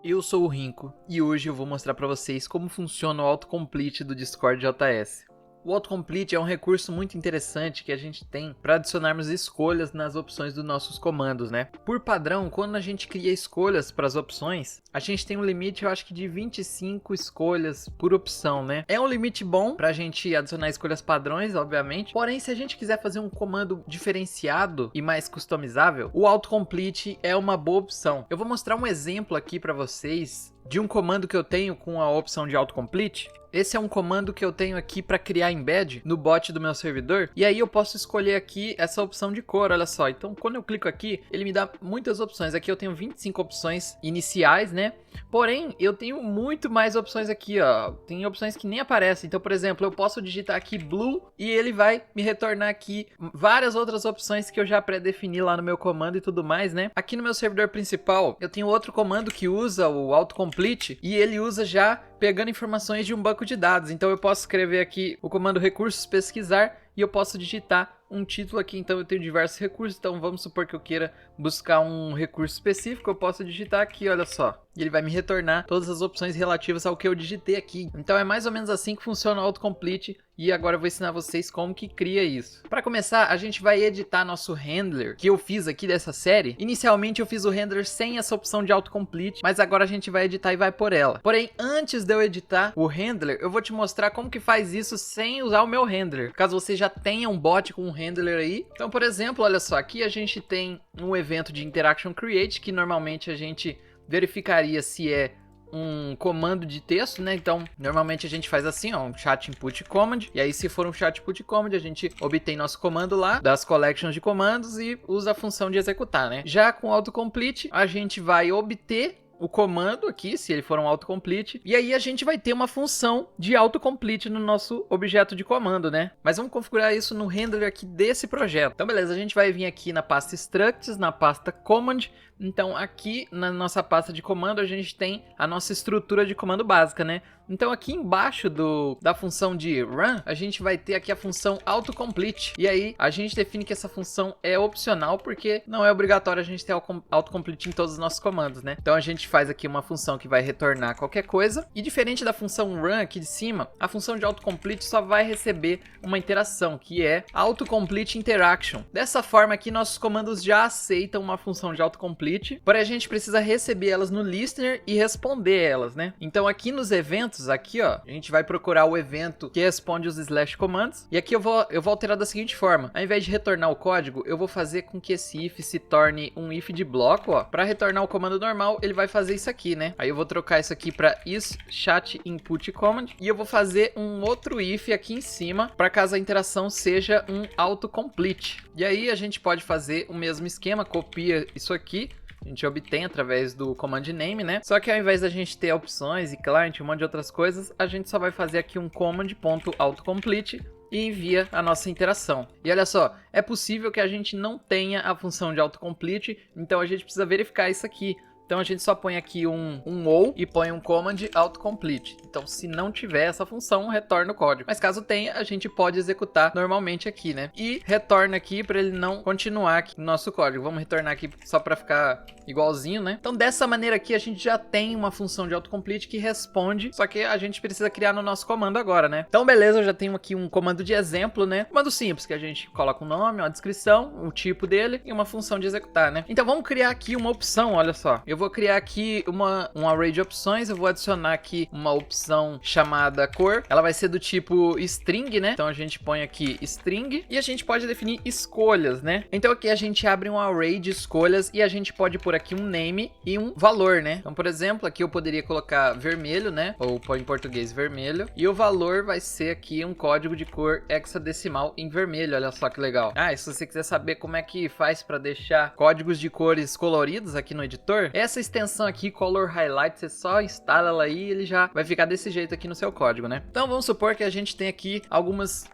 Eu sou o Rinco e hoje eu vou mostrar para vocês como funciona o autocomplete do Discord JS. O autocomplete é um recurso muito interessante que a gente tem para adicionarmos escolhas nas opções dos nossos comandos, né? Por padrão, quando a gente cria escolhas para as opções, a gente tem um limite, eu acho que de 25 escolhas por opção, né? É um limite bom para a gente adicionar escolhas padrões, obviamente. Porém, se a gente quiser fazer um comando diferenciado e mais customizável, o autocomplete é uma boa opção. Eu vou mostrar um exemplo aqui para vocês de um comando que eu tenho com a opção de autocomplete. Esse é um comando que eu tenho aqui para criar embed no bot do meu servidor. E aí eu posso escolher aqui essa opção de cor, olha só. Então quando eu clico aqui, ele me dá muitas opções. Aqui eu tenho 25 opções iniciais, né? Porém, eu tenho muito mais opções aqui, ó. Tem opções que nem aparecem. Então, por exemplo, eu posso digitar aqui blue e ele vai me retornar aqui várias outras opções que eu já pré-defini lá no meu comando e tudo mais, né? Aqui no meu servidor principal, eu tenho outro comando que usa o autocomplete e ele usa já pegando informações de um banco de dados. Então eu posso escrever aqui o comando recursos pesquisar e eu posso digitar um título aqui. Então eu tenho diversos recursos, então vamos supor que eu queira buscar um recurso específico, eu posso digitar aqui, olha só, e ele vai me retornar todas as opções relativas ao que eu digitei aqui. Então é mais ou menos assim que funciona o autocomplete, e agora eu vou ensinar vocês como que cria isso. Para começar, a gente vai editar nosso handler, que eu fiz aqui dessa série. Inicialmente eu fiz o handler sem essa opção de autocomplete, mas agora a gente vai editar e vai por ela. Porém, antes de eu editar o handler, eu vou te mostrar como que faz isso sem usar o meu handler, caso você já tenha um bot com um handler aí. Então, por exemplo, olha só, aqui a gente tem um evento de Interaction Create, que normalmente a gente verificaria se é um comando de texto, né? Então, normalmente a gente faz assim, ó, um chat input command, e aí se for um chat input command, a gente obtém nosso comando lá, das collections de comandos e usa a função de executar, né? Já com autocomplete, a gente vai obter o comando aqui, se ele for um autocomplete, e aí a gente vai ter uma função de autocomplete no nosso objeto de comando, né? Mas vamos configurar isso no handler aqui desse projeto. Então beleza, a gente vai vir aqui na pasta structs, na pasta command. Então aqui na nossa pasta de comando a gente tem a nossa estrutura de comando básica, né? Então aqui embaixo da função de run, a gente vai ter aqui a função autocomplete. E aí a gente define que essa função é opcional, porque não é obrigatório a gente ter autocomplete em todos os nossos comandos, né? Então a gente faz aqui uma função que vai retornar qualquer coisa. E diferente da função run aqui de cima, a função de autocomplete só vai receber uma interação, que é autocomplete interaction. Dessa forma aqui, nossos comandos já aceitam uma função de autocomplete, porém a gente precisa receber elas no listener e responder elas, né? Então aqui nos eventos, aqui ó, a gente vai procurar o evento que responde os slash comandos, e aqui eu vou alterar da seguinte forma: ao invés de retornar o código, eu vou fazer com que esse if se torne um if de bloco, ó. Para retornar o comando normal, ele vai fazer isso aqui, né? Aí eu vou trocar isso aqui para is chat input command, e eu vou fazer um outro if aqui em cima, para caso a interação seja um autocomplete. E aí a gente pode fazer o mesmo esquema, copia isso aqui, a gente obtém através do command name, né? Só que ao invés da gente ter opções e client, um monte de outras coisas, a gente só vai fazer aqui um command.autocomplete e envia a nossa interação. E olha só, é possível que a gente não tenha a função de autocomplete, então a gente precisa verificar isso aqui. Então a gente só põe aqui um ou e põe um command autocomplete. Então se não tiver essa função, retorna o código. Mas caso tenha, a gente pode executar normalmente aqui, né? E retorna aqui para ele não continuar aqui no nosso código. Vamos retornar aqui só para ficar igualzinho, né? Então dessa maneira aqui a gente já tem uma função de autocomplete que responde, só que a gente precisa criar no nosso comando agora, né? Então beleza, eu já tenho aqui um comando de exemplo, né? Comando simples, que a gente coloca um nome, uma descrição, o tipo dele e uma função de executar, né? Então vamos criar aqui uma opção, olha só. Eu vou criar aqui um array de opções, eu vou adicionar aqui uma opção chamada cor. Ela vai ser do tipo string, né? Então a gente põe aqui string e a gente pode definir escolhas, né? Então aqui a gente abre um array de escolhas e a gente pode pôr aqui um name e um valor, né? Então, por exemplo, aqui eu poderia colocar vermelho, né? Ou põe em português vermelho. E o valor vai ser aqui um código de cor hexadecimal em vermelho. Olha só que legal. Ah, e se você quiser saber como é que faz para deixar códigos de cores coloridos aqui no editor, essa extensão aqui, Color Highlight, você só instala ela aí e ele já vai ficar desse jeito aqui no seu código, né? Então vamos supor que a gente tem aqui algumas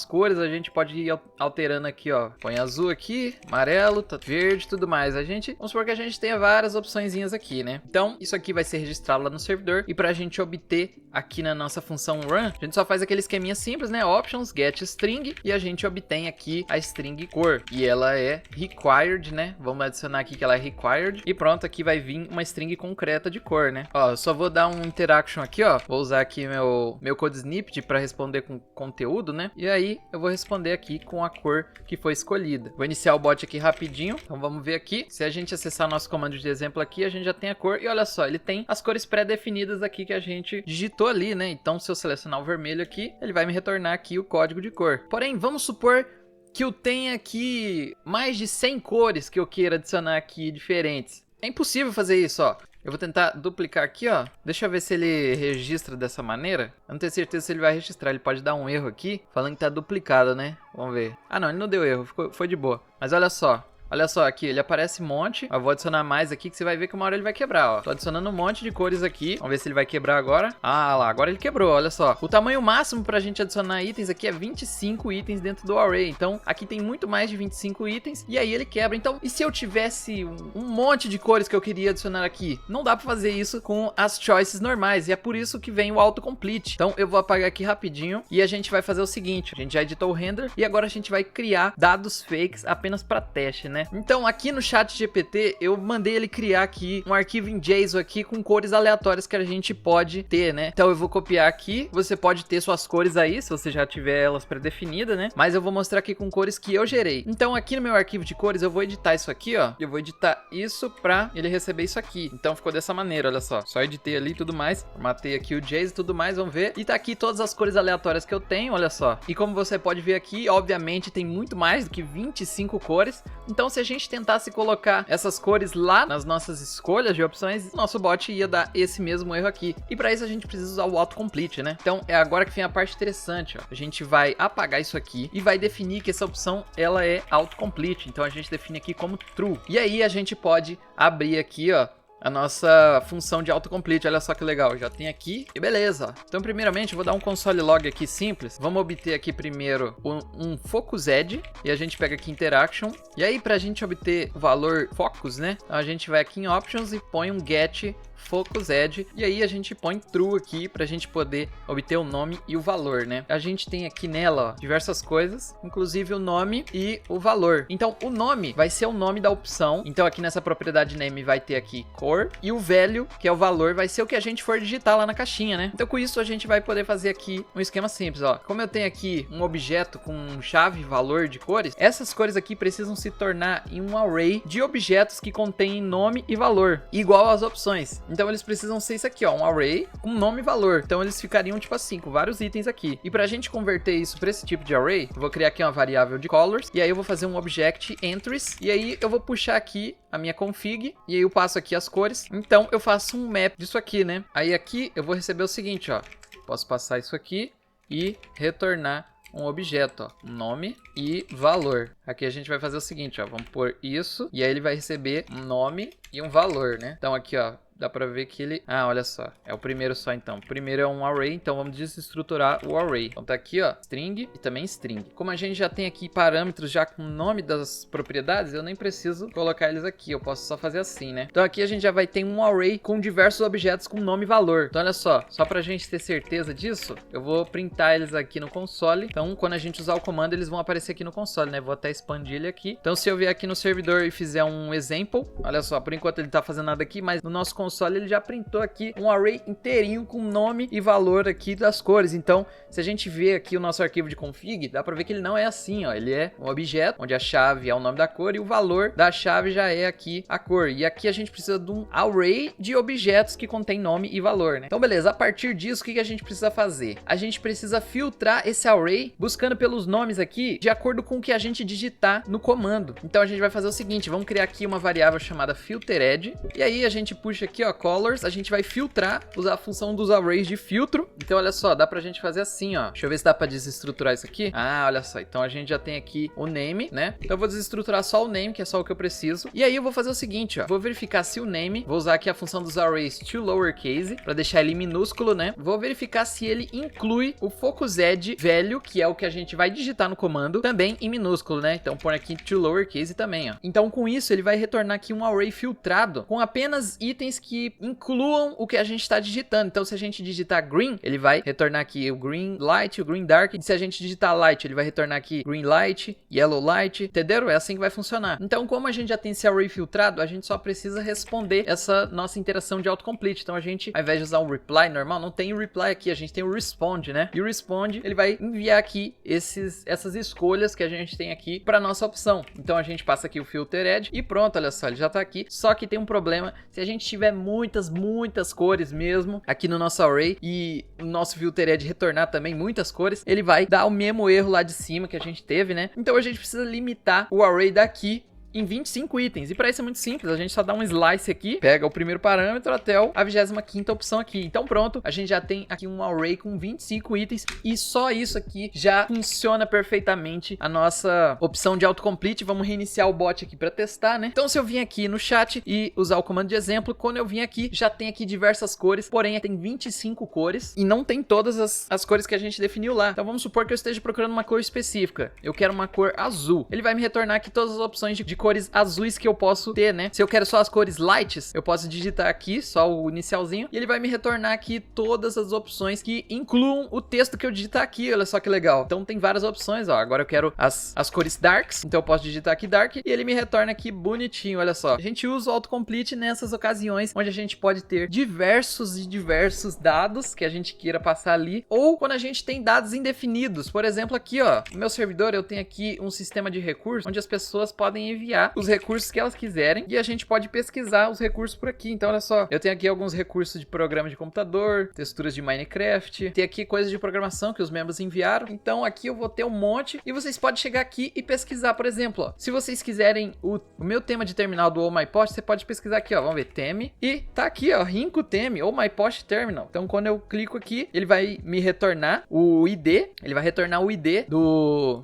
cores, a gente pode ir alterando aqui, ó. Põe azul aqui, amarelo, verde, tudo mais. Vamos supor que a gente tenha várias opçõezinhas aqui, né? Então isso aqui vai ser registrado lá no servidor e pra gente obter aqui na nossa função run, a gente só faz aquele esqueminha simples, né? Options, get string, e a gente obtém aqui a string cor. E ela é required, né? Vamos adicionar aqui que ela é required. E pronto, aqui vai vir vir uma string concreta de cor, né? Ó, eu só vou dar um interaction aqui, ó. Vou usar aqui meu code snippet para responder com conteúdo, né? E aí eu vou responder aqui com a cor que foi escolhida. Vou iniciar o bot aqui rapidinho. Então vamos ver aqui. Se a gente acessar nosso comando de exemplo aqui, a gente já tem a cor. E olha só, ele tem as cores pré-definidas aqui que a gente digitou ali, né? Então se eu selecionar o vermelho aqui, ele vai me retornar aqui o código de cor. Porém, vamos supor que eu tenha aqui mais de 100 cores que eu queira adicionar aqui diferentes. É impossível fazer isso, ó. Eu vou tentar duplicar aqui, ó. Deixa eu ver se ele registra dessa maneira. Eu não tenho certeza se ele vai registrar. Ele pode dar um erro aqui, falando que tá duplicado, né? Vamos ver. Ah, não, ele não deu erro. Foi de boa. Mas olha só. Olha só, aqui ele aparece um monte. Eu vou adicionar mais aqui que você vai ver que uma hora ele vai quebrar, ó. Tô adicionando um monte de cores aqui. Vamos ver se ele vai quebrar agora. Ah lá, agora ele quebrou, olha só. O tamanho máximo pra gente adicionar itens aqui é 25 itens dentro do array. Então, aqui tem muito mais de 25 itens. E aí ele quebra. Então, e se eu tivesse um monte de cores que eu queria adicionar aqui? Não dá pra fazer isso com as choices normais. E é por isso que vem o autocomplete. Então, eu vou apagar aqui rapidinho. E a gente vai fazer o seguinte. A gente já editou o render. E agora a gente vai criar dados fakes apenas pra teste, né? Então aqui no chat GPT eu mandei ele criar aqui um arquivo em JSON aqui com cores aleatórias que a gente pode ter, né? Então eu vou copiar aqui, você pode ter suas cores aí, se você já tiver elas pré-definidas, né? Mas eu vou mostrar aqui com cores que eu gerei. Então aqui no meu arquivo de cores eu vou editar isso aqui, ó. Eu vou editar isso pra ele receber isso aqui. Então ficou dessa maneira, olha só. Só editei ali e tudo mais. Formatei aqui o JSON e tudo mais, vamos ver. E tá aqui todas as cores aleatórias que eu tenho, olha só. E como você pode ver aqui, obviamente tem muito mais do que 25 cores. Então se a gente tentasse colocar essas cores lá nas nossas escolhas de opções, nosso bot ia dar esse mesmo erro aqui. E para isso a gente precisa usar o autocomplete, né? Então é agora que vem a parte interessante, ó. A gente vai apagar isso aqui e vai definir que essa opção ela é autocomplete. Então a gente define aqui como true. E aí a gente pode abrir aqui, ó, a nossa função de autocomplete. Olha só que legal, já tem aqui e beleza. Então primeiramente eu vou dar um console log aqui simples. Vamos obter aqui primeiro um focus edge e a gente pega aqui interaction. E aí pra gente obter o valor focus, né, a gente vai aqui em options e põe um get focus edge, e aí a gente põe true aqui pra gente poder obter o nome e o valor, né? A gente tem aqui nela, ó, diversas coisas, inclusive o nome e o valor. Então o nome vai ser o nome da opção. Então aqui nessa propriedade name vai ter aqui cor, e o value, que é o valor, vai ser o que a gente for digitar lá na caixinha, né? Então com isso a gente vai poder fazer aqui um esquema simples, ó. Como eu tenho aqui um objeto com chave valor de cores, essas cores aqui precisam se tornar em um array de objetos que contêm nome e valor, igual às opções. Então eles precisam ser isso aqui, ó, um array com nome e valor. Então eles ficariam tipo assim, com vários itens aqui. E pra gente converter isso para esse tipo de array, eu vou criar aqui uma variável de colors, e aí eu vou fazer um object entries, e aí eu vou puxar aqui a minha config, e aí eu passo aqui as cores. Então eu faço um map disso aqui, né? Aí aqui eu vou receber o seguinte, ó, posso passar isso aqui e retornar um objeto, ó, nome e valor. Aqui a gente vai fazer o seguinte, ó, vamos pôr isso, e aí ele vai receber um nome e um valor, né? Então aqui, ó, dá pra ver que ele... Ah, olha só. É o primeiro só, então. O primeiro é um array, então vamos desestruturar o array. Então tá aqui, ó, string e também string. Como a gente já tem aqui parâmetros já com o nome das propriedades, eu nem preciso colocar eles aqui. Eu posso só fazer assim, né? Então aqui a gente já vai ter um array com diversos objetos com nome e valor. Então olha só pra gente ter certeza disso, eu vou printar eles aqui no console. Então quando a gente usar o comando, eles vão aparecer aqui no console, né? Vou até expandir ele aqui. Então se eu vier aqui no servidor e fizer um example, olha só, por enquanto ele tá fazendo nada aqui, mas no nosso console ele já printou aqui um array inteirinho com nome e valor aqui das cores. Então, se a gente ver aqui o nosso arquivo de config, dá pra ver que ele não é assim, ó. Ele é um objeto, onde a chave é o nome da cor e o valor da chave já é aqui a cor. E aqui a gente precisa de um array de objetos que contém nome e valor, né? Então, beleza. A partir disso, o que a gente precisa fazer? A gente precisa filtrar esse array buscando pelos nomes aqui de acordo com o que a gente digitar no comando. Então, a gente vai fazer o seguinte, vamos criar aqui uma variável chamada filtered, e aí a gente puxa aqui, ó, colors, a gente vai filtrar, usar a função dos arrays de filtro. Então olha só, dá pra gente fazer assim, ó. Deixa eu ver se dá pra desestruturar isso aqui. Ah, olha só, então a gente já tem aqui o name, né? Então eu vou desestruturar só o name, que é só o que eu preciso. E aí eu vou fazer o seguinte, ó, vou verificar se o name, vou usar aqui a função dos arrays to lowercase, pra deixar ele minúsculo, né? Vou verificar se ele inclui o focus edge velho, que é o que a gente vai digitar no comando, também em minúsculo, né? Então põe aqui to lowercase também, ó. Então com isso ele vai retornar aqui um array filtrado com apenas itens que incluam o que a gente está digitando. Então, se a gente digitar green, ele vai retornar aqui o green light, o green dark. E se a gente digitar light, ele vai retornar aqui green light, yellow light, entenderam? É assim que vai funcionar. Então, como a gente já tem esse array filtrado, a gente só precisa responder essa nossa interação de autocomplete. Então, a gente, ao invés de usar o reply normal, não tem o reply aqui, a gente tem o respond, né? E o respond, ele vai enviar aqui essas escolhas que a gente tem aqui para nossa opção. Então, a gente passa aqui o filter add e pronto, olha só, ele já tá aqui. Só que tem um problema, se a gente tiver muitas cores mesmo aqui no nosso array e o nosso filter add retornar também muitas cores, ele vai dar o mesmo erro lá de cima que a gente teve, né? Então a gente precisa limitar o array daqui em 25 itens. E para isso é muito simples, a gente só dá um slice aqui, pega o primeiro parâmetro até a 25ª opção aqui. Então pronto, a gente já tem aqui um array com 25 itens e só isso aqui já funciona perfeitamente a nossa opção de autocomplete. Vamos reiniciar o bot aqui para testar, né? Então se eu vim aqui no chat e usar o comando de exemplo, quando eu vim aqui, já tem aqui diversas cores, porém tem 25 cores e não tem todas as cores que a gente definiu lá. Então vamos supor que eu esteja procurando uma cor específica. Eu quero uma cor azul. Ele vai me retornar aqui todas as opções de cores azuis que eu posso ter, né? Se eu quero só as cores lights, eu posso digitar aqui só o inicialzinho e ele vai me retornar aqui todas as opções que incluam o texto que eu digitar aqui. Olha só que legal. Então tem várias opções, ó. Agora eu quero as cores darks, então eu posso digitar aqui dark e ele me retorna aqui bonitinho, olha só. A gente usa o autocomplete nessas ocasiões onde a gente pode ter diversos dados que a gente queira passar ali, ou quando a gente tem dados indefinidos. Por exemplo, aqui, ó, no meu servidor eu tenho aqui um sistema de recursos onde as pessoas podem enviar os recursos que elas quiserem e a gente pode pesquisar os recursos por aqui. Então olha só, eu tenho aqui alguns recursos de programa de computador, texturas de Minecraft, tem aqui coisas de programação que os membros enviaram. Então aqui eu vou ter um monte e vocês podem chegar aqui e pesquisar. Por exemplo, ó, se vocês quiserem o meu tema de terminal do OhmyPost, você pode pesquisar aqui, ó, vamos ver, theme, e tá aqui, ó, Rinco theme, OhmyPost terminal. Então quando eu clico aqui, ele vai me retornar o ID, ele vai retornar o ID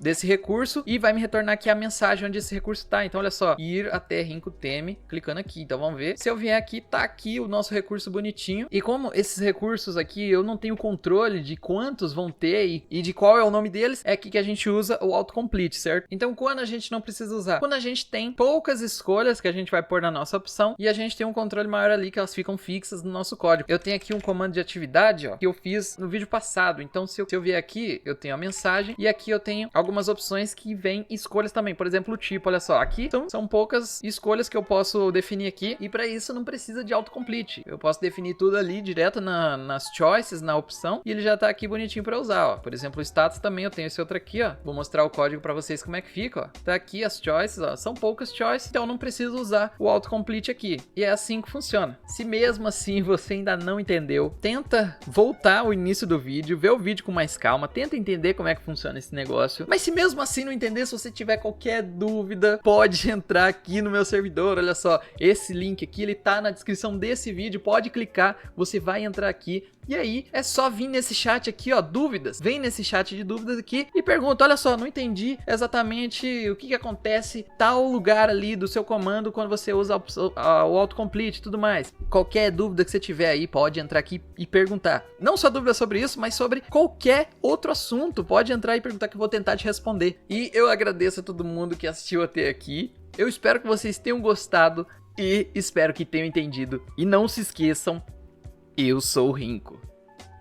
desse recurso e vai me retornar aqui a mensagem onde esse recurso tá. Então olha só, ir até Rinco theme, clicando aqui. Então vamos ver, se eu vier aqui, tá aqui o nosso recurso bonitinho. E como esses recursos aqui eu não tenho controle de quantos vão ter e de qual é o nome deles, é aqui que a gente usa o autocomplete, certo? Então quando a gente não precisa usar, quando a gente tem poucas escolhas que a gente vai pôr na nossa opção e a gente tem um controle maior ali que elas ficam fixas no nosso código. Eu tenho aqui um comando de atividade, ó, que eu fiz no vídeo passado. Então se eu vier aqui, eu tenho a mensagem e aqui eu tenho algumas opções que vêm escolhas também. Por exemplo, o tipo, olha só, aqui são poucas escolhas que eu posso definir aqui e para isso não precisa de autocomplete. Eu posso definir tudo ali direto nas choices, na opção, e ele já tá aqui bonitinho para usar, ó. Por exemplo, o status também eu tenho esse outro aqui, ó. Vou mostrar o código para vocês como é que fica, ó. Tá aqui as choices, ó. São poucas choices, então eu não preciso usar o autocomplete aqui. E é assim que funciona. Se mesmo assim você ainda não entendeu, tenta voltar ao início do vídeo, ver o vídeo com mais calma, tenta entender como é que funciona esse negócio. Mas se mesmo assim não entender, se você tiver qualquer dúvida, pode entrar aqui no meu servidor, olha só, esse link aqui, ele tá na descrição desse vídeo, pode clicar, você vai entrar aqui, e aí é só vir nesse chat aqui, ó, dúvidas, vem nesse chat de dúvidas aqui e pergunta, olha só, não entendi exatamente o que acontece tal lugar ali do seu comando quando você usa o autocomplete e tudo mais. Qualquer dúvida que você tiver aí, pode entrar aqui e perguntar. Não só dúvida sobre isso, mas sobre qualquer outro assunto, pode entrar e perguntar que eu vou tentar te responder. E eu agradeço a todo mundo que assistiu até aqui. Eu espero que vocês tenham gostado e espero que tenham entendido. E não se esqueçam, eu sou o Rinco.